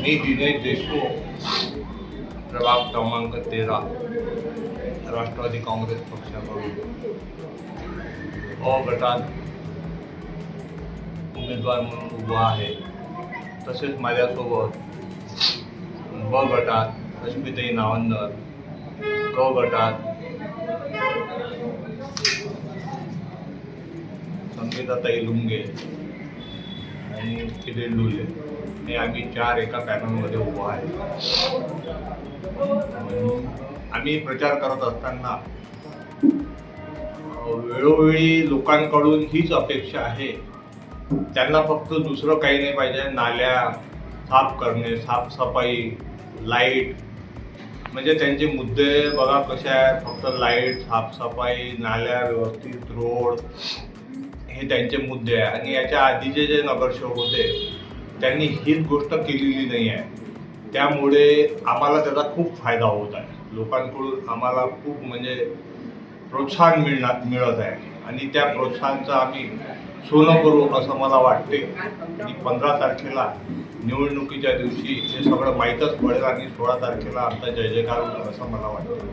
मी दिनेश देशमुख, प्रभाग क्रमांक 13, राष्ट्रवादी काँग्रेस पक्षाकडून अ गटात उमेदवार म्हणून उभा आहे. तसेच माझ्यासोबत ब गटात रश्मिताई नावंदर, क गटात संगीताताई लुंगे आणि किरीट डुले हे आम्ही 4 एका पॅनलमध्ये उभा आहे. आम्ही प्रचार करत असताना वेळोवेळी लोकांकडून हीच अपेक्षा आहे, त्यांना फक्त दुसरं काही नाही पाहिजे. नाल्या साफ करणे, साफसफाई, लाईट, म्हणजे त्यांचे मुद्दे बघा कसे आहेत. फक्त लाईट, साफसफाई, नाल्या व्यवस्थित, रोड हे त्यांचे मुद्दे आहे. आणि याच्या आधीचे जे नगरसेवक होते त्यांनी हीच गोष्ट केलेली नाही आहे. त्यामुळे आम्हाला त्याचा खूप फायदा होत आहे. लोकांकडून आम्हाला खूप म्हणजे प्रोत्साहन मिळत आहे आणि त्या प्रोत्साहनाचं आम्ही सोनं करू असं मला वाटते. आणि 15 तारखेला निवडणुकीच्या दिवशी हे सगळं माहीतच पडेल आणि 16 तारखेला आमचा जय जयकार होईल असं मला वाटतं.